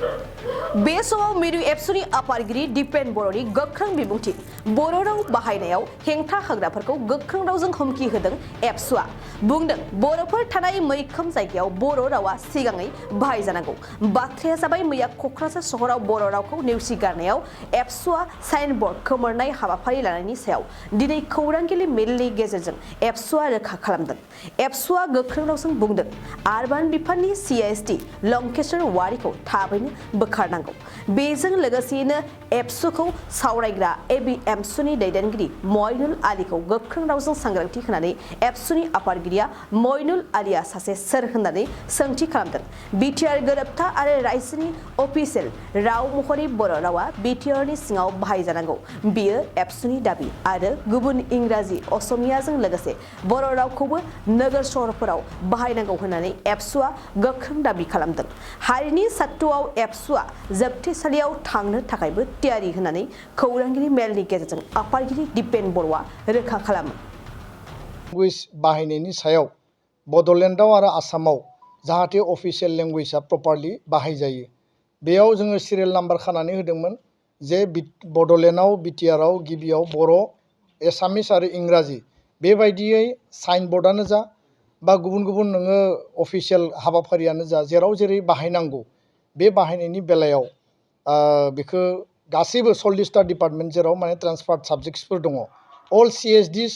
बे समाव मिरु एबसुनि आफादगिरि दिपेन बर'नि गोख्रों बिबुंथि बर' राव बाहायनायाव हेंथा होग्राफोरखौ गोख्रों रावजों हुमखि होदों एबसुआ बुंदों बर'फोर थानाय मैखोम जायगायाव बर' रावा सिगाङै बाहायजानांगौ बाथ्राया जाबाय मैया क'क्राझार सहराव बर' रावखौ नेवसिगारनायाव एबसुआ साइन बोर्ड खोमोरनाय हाबाफारि लानायनि सायाव दिनै खौरांगिरि मेलनि गेजेरजों एबसुआ रोखा खालामदों एबसुआ गोख्रों रावजों बुंदों आरबान बिफाननि CSD लंकेश्वर वारिखौ थाबैनो बोखारनांगौ बेजों लोगोसेयैनो एबसुखौ सावरायग्रा एबसुनि दैदेनगिरि मइनुल आलीखौ गोख्रों रावजों सांग्रांथि होनानै एबसुनि आफादगिरिया मइनुल आलीया सासे सोर होननानै सोंथि खालामदों बिटिआर गोरोबथा आरो रायजोनि अफिसियेल राव महरै बर' रावा बिटिआरनि सिङाव बाहायजानांगौ बियो एबसुनि दाबि आरो गुबुन इंराजि असमियाजों लोगोसे बर' रावखौबो नोगोर सहरफोराव बाहायनांगौ होननानै एबसुआ गोख्रों दाबि खालामदों हारिनि सात्तुआव एबसुआ जोबथेसालियाव थांनो थाखायबो थियारि होननानै खौरांगिरि मेलनि गेजेरजों आफादगिरि दिपेन बर'आ रोखा खालामो लेंगुवेज बाहायनायनि सायाव बड'लेण्डआव आरो आसामाव जाहाथे अफिसियेल लेंगुवेजआ प्रपारलि बाहायजायो बेयाव जोङो सिरियेल नाम्बार खानानै होदोंमोन जे बड'लेण्डआव बिटिआरआव गिबियाव बर' एसामिस आरो इंराजि बेबायदियै साइन बर्डआनो जा बा गुबुन गुबुन नोङो अफिसियेल हाबाफारियानो जा जेराव जेरै बाहायनांगौ बे बाहायनायनि बेलायाव बेखौ गासैबो 40टा डिपार्टमेन्ट जेराव माने ट्रान्सफार्ड साबजेक्ट्सफोर दङ अल CSDs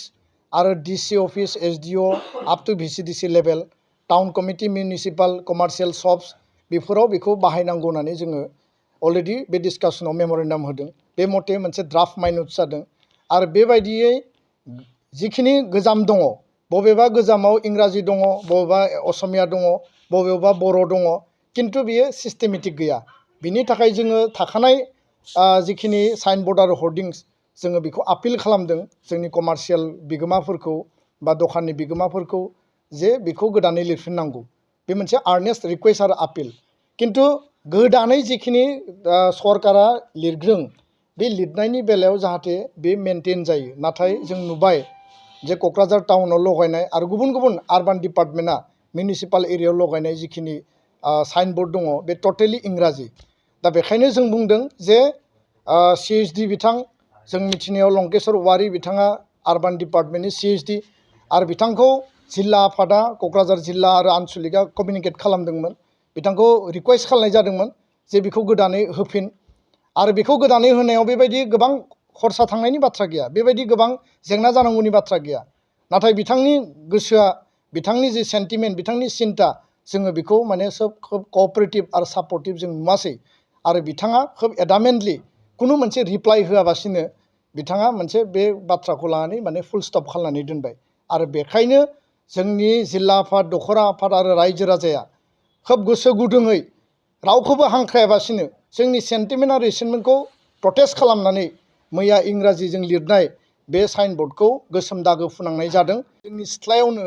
आरो DC office SDO up to VCDC level town committee municipal commercial shops बेफोराव बेखौ बाहायनांगौ होननानै जोङो अलरेडि बे डिसकासनाव मेम'रेन्डाम होदों बे मथे मोनसे ड्राफ्ट माइन'ट्स जादों आरो बेबायदियै जिखिनि गोजाम दङ बबेबा गोजामाव इंराजि दङ बबेबा असमिया दङ बबेबा बर' दङ किन्तु बियो सिस्टेमेटिक गैया बिनि थाखाय जोङो थाखानाय जिखिनि साइन बर्ड आरो हर्डिंस जोङो बेखौ आपिल खालामदों जोंनि कमार्शियेल बिगोमाफोरखौ बा दखाननि बिगोमाफोरखौ जे बेखौ गोदानै लिरफिननांगौ बे मोनसे आर्नेस्ट रिकुवेस्ट आरो आपिल किन्तु गोदानै जिखिनि सरकारा लिरदों बे लिरनायनि बेलायाव जाहाथे बे मेनटेन जायो नाथाय जों नुबाय जे क'क्राझार टाउनाव लगायनाय आरो गुबुन गुबुन आरबान डिपार्टमेन्टआ मिउनिसिपाल एरियायाव लगायनाय जिखिनि साइन बर्ड दङ बे टटेलि इंराजि दा बेखायनो जों बुंदों जे CSD बिथां जों मिथिनायाव लंकेश्वर वारि बिथाङा आरबान डिपार्टमेन्टनि CSD आरो बिथांखौ जिल्ला आफादा क'क्राझार जिल्ला आरो आनसलिकआ कमिउनिकेट खालामदोंमोन बिथांखौ रिकुवेस्ट खालामनाय जादोंमोन जे बेखौ गोदानै होफिन आरो बेखौ गोदानै होनायाव बेबायदि गोबां खरसा थांनायनि बाथ्रा गैया बेबायदि गोबां जेंना जानांगौनि बाथ्रा गैया नाथाय बिथांनि गोसोआ बिथांनि जे सेन्टिमेन्ट बिथांनि सिन्ता जोङो बेखौ माने खोब कअपारेटिभ आरो सापर्टिभ जों नुवासै आरो बिथाङा खोब एडामेन्टलि खुनु मोनसे रिप्लाइ होआबासिनो बिथाङा मोनसे बे बाथ्राखौ लानानै माने फुल स्टप खालामनानै दोनबाय आरो बेखायनो जोंनि जिल्ला आफाद दखरा आफाद आरो रायजो राजाया खोब गोसो गुदुङै रावखौबो हांख्रायाबासिनो जोंनि सेन्टिमेन्ट आरो रिसेन्टमेन्टखौ प्रटेस्ट खालामनानै मैया इंराजिजों लिरनाय बे साइन बर्डखौ गोसोम दागो फुनांनाय जादों जोंनि सिथ्लायावनो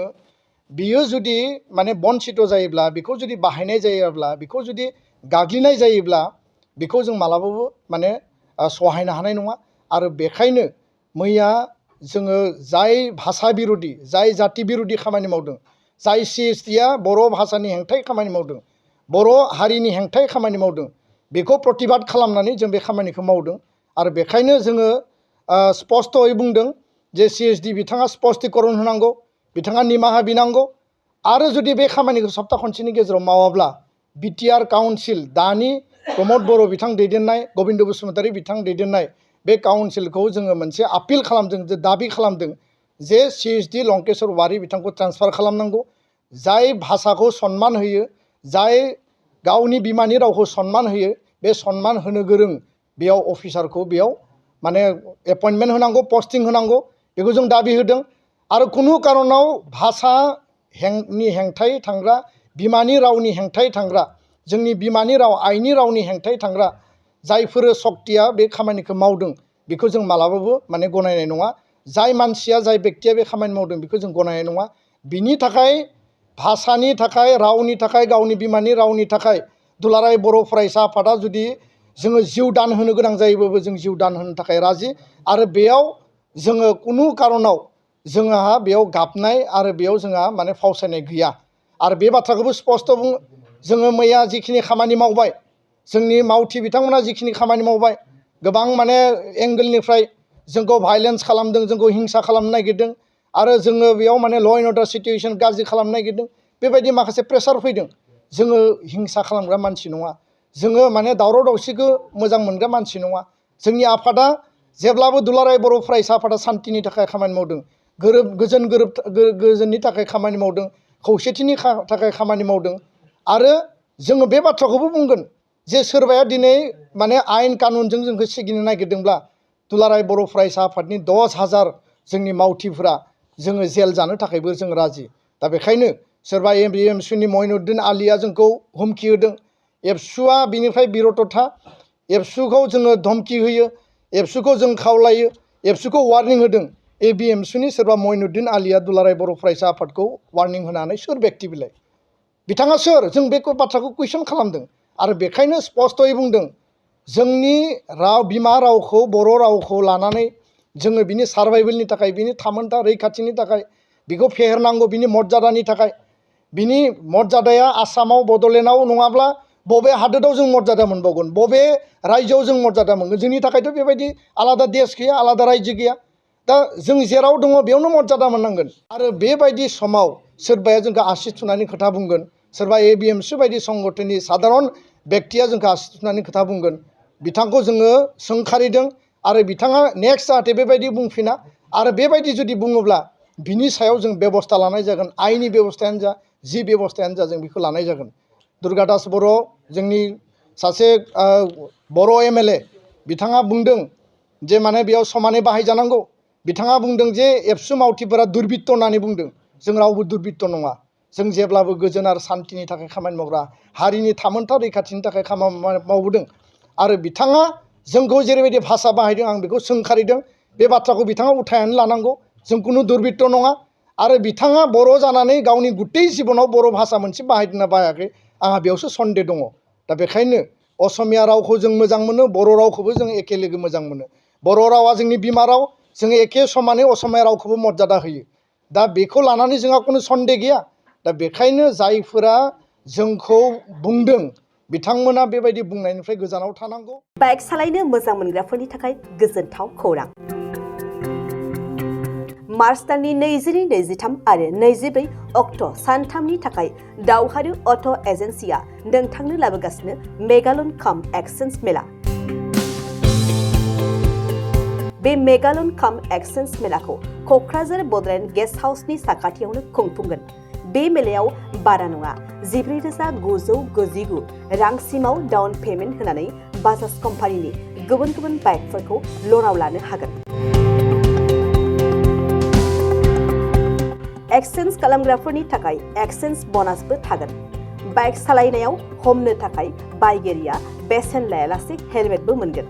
बियो जुदि माने बनसित जायोब्ला बेखौ जुदि बाहायनाय जायोब्ला बेखौ जुदि गाग्लिनाय जायोब्ला बेखौ जों मालाबाबो माने सहायनो हानाय नङा आरो बेखायनो मैया जोङो जाय भाषा बिर'धि जाय जाति बिर'धि खामानि मावदों जाय CSDआ बर' भाषानि हेंथायै खामानि मावदों बर' हारिनि हेंथायै खामानि मावदों बेखौ प्रतिबाद खालामनानै जों बे खामानिखौ मावदों आरो बेखायनो जोङो स्पष्टयै बुंदों जे CSD बिथाङा स्पष्टीकरण होनांगौ बिथाङा निमाहा बिनांगौ आरो जुदि बे खामानिखौ सप्ता खनसेनि गेजेराव मावाब्ला बिटिआर काउन्सिल दानि प्रमद बर' बिथां दैदेननाय गबिन्द बसुमतारी बिथां दैदेननाय बे काउन्सिलखौ जोङो मोनसे आपिल खालामदों जे दाबि खालामदों जे CSD लंकेश्वर वारि बिथांखौ ट्रान्सफार खालामनांगौ जाय भाषाखौ सन्मान होयो जाय गावनि बिमानि रावखौ सन्मान होयो बे सन्मान होनो गोरों बेयाव अफिसारखौ बेयाव माने एपइन्टमेन्ट होनांगौ पस्टिं होनांगौ बेखौ जों दाबि होदों आरो खुनु कारनाव भाषानि हेंथायै थांग्रा बिमानि रावनि हेंथायै थांग्रा जोंनि बिमानि राव आइनि रावनि हेंथायै थांग्रा जायफोर सक्तिया बे खामानिखौ मावदों बेखौ जों मालाबाबो माने गनायनाय नङा जाय मानसिया जाय बेक्तिया बे खामानि मावदों बेखौ जों गनायनाय नङा बिनि थाखाय भाषानि थाखाय रावनि थाखाय गावनि बिमानि रावनि थाखाय दुलाराय बर' फरायसा आफादा जुदि जोङो जिउ दान होनो गोनां जायोबाबो जों जिउ दान होनो थाखाय राजि आरो बेयाव जोङो खुनु कारनाव जोंहा बेयाव गाबनाय आरो बेयाव जोंहा माने फावसायनाय गैया आरो बे बाथ्राखौबो स्पष्ट बुङो जोङो मैया जिखिनि खामानि मावबाय जोंनि मावथि बिथांमोना जिखिनि खामानि मावबाय गोबां माने एंगेलनिफ्राय जोंखौ भायलेन्स खालामदों जोंखौ हिंसा खालामनो नागिरदों आरो जोङो बेयाव माने ल' एन्ड अर्डार सिटुएसन गाज्रि खालामनो नागिरदों बेबायदि माखासे प्रेसार फैदों जोङो हिंसा खालामग्रा मानसि नङा जोङो माने दावराव दावसिखौ मोजां मोनग्रा मानसि नङा जोंनि आफादा जेब्लाबो दुलाराय बर' फरायसा आफादा सान्तिनि थाखाय खामानि मावदों गोजोननि थाखाय खामानि मावदों खौसेथिनि थाखाय खामानि मावदों आरो जोङो बे बाथ्राखौबो बुंगोन जे सोरबाया दिनै माने आयेन कानुनजों जोंखौ सिगिनो नागिरदोंब्ला दुलाराय बर' फरायसा आफादनि 10,000 जोंनि मावथिफोरा जोङो जेल जानो थाखायबो जों राजि दा बेखायनो सोरबा एबसुनि मइनुद्दिन आलिया जोंखौ हुमखि होदों एबसुआ बिनिफ्राय बिरत था एबसुखौ जोङो धमकि होयो एबसुखौ जों खावलायो एबसुखौ वार्निं होदों एबिएमसुनि सोरबा मइनुद्दिन आलिया दुलाराय बर' फरायसा आफादखौ वार्निं होनानै सोर बेक्ति बिलाय बिथाङा सोर जों बे बाथ्राखौ कुइसन खालामदों आरो बेखायनो स्पस्तयै बुंदों जोंनि राव बिमा रावखौ बर' रावखौ लानानै जोङो बिनि सार्भाइभेलनि थाखाय बिनि थामोनथा रैखाथिनि थाखाय बिखौ फेहेरनांगौ बिनि मर्यादानि थाखाय बिनि मर्यादाया आसामाव बड'लेण्डआव नङाब्ला बबे हादोराव जों मर्यादा मोनबावगोन बबे रायजोआव जों मर्यादा मोनगोन जोंनि थाखायथ' बेबायदि आलादा देश गैया आलादा रायजो गैया दा जों जेराव दङ बेयावनो मर्यादा मोननांगोन आरो बेबायदि समाव सोरबाया जोंखौ आसि थुनानै खोथा बुंगोन सोरबा एबिएमसु बायदि संगठननि साधारन बेक्तिया जोंखौ आसि थुनानै खोथा बुंगोन बिथांखौ जोङो सोंखारिदों आरो बिथाङा नेक्स्ट जाहाथे बेबायदि बुंफिना आरो बेबायदि जुदि बुङोब्ला बिनि सायाव जों बेबस्था लानाय जागोन आइनि बेबस्थायानो जा जि बेबस्थायानो जा जों बेखौ लानाय जागोन दुर्गा दास बर' जोंनि सासे बर' एमएलए बिथाङा बुंदों जे माने बेयाव समानै बाहायजानांगौ बिथाङा बुंदों जे एबसु मावथिफोरा दुर्बृत्त होननानै बुंदों जों रावबो दुर्बृत्त नङा जों जेब्लाबो गोजोन आरो सान्तिनि थाखाय खामानि मावग्रा हारिनि थामोनथा रैखाथिनि थाखाय खामानि मावबोदों आरो बिथाङा जोंखौ जेरैबायदि भाषा बाहायदों आं बेखौ सोंखारिदों बे बाथ्राखौ बिथाङा उथायनानै लानांगौ जों खुनु दुर्बृत्त नङा आरो बिथाङा बर' जानानै गावनि गुतै जिबनाव बर' भाषा मोनसे बाहायदोंना बाहायाखै आंहा बेयावसो सन्देह दङ दा बेखायनो असमिया रावखौ जों मोजां मोनो बर' रावखौबो जों एखे लोगो मोजां मोनो बर' रावा जोंनि बिमा राव जोङो एखे समानै असमिया रावखौबो मर्यादा होयो दा बेखौ लानानै जोंहा खुनु सन्देह गैया दा बेखायनो जायफोरा जोंखौ बुंदों बिथांमोना बेबायदि बुंनायनिफ्राय गोजानाव थानांगौ बाइक सालायनो मोजां मोनग्राफोरनि थाखाय गोजोनथाव खौरां मार्च दाननि 22-23 आरो 24 अक्ट' सानथामनि थाखाय दावहारु अट' एजेन्सिया नोंथांनो लाबोगासिनो मेगालन काम एक्सचेन्ज मेला बे मेगालन काम एक्सचेन्ज मेलाखौ क'क्राझार बड'लेण्ड गेस्ट हाउसनि साखाथियावनो खुंफुंगोन बे मेलायाव बारा नङा 14,999 रांसिमाव डाउन पेमेन्ट होनानै बाजाज कम्पानिनि गुबुन गुबुन बाइकफोरखौ ल'नाव लानो हागोन एक्सचेन्ज खालामग्राफोरनि थाखाय एक्सचेन्ज ब'नासबो थागोन बाइक सालायनायाव हमनो थाखाय बायगिरिया बेसेन लायालासे हेलमेटबो मोनगोन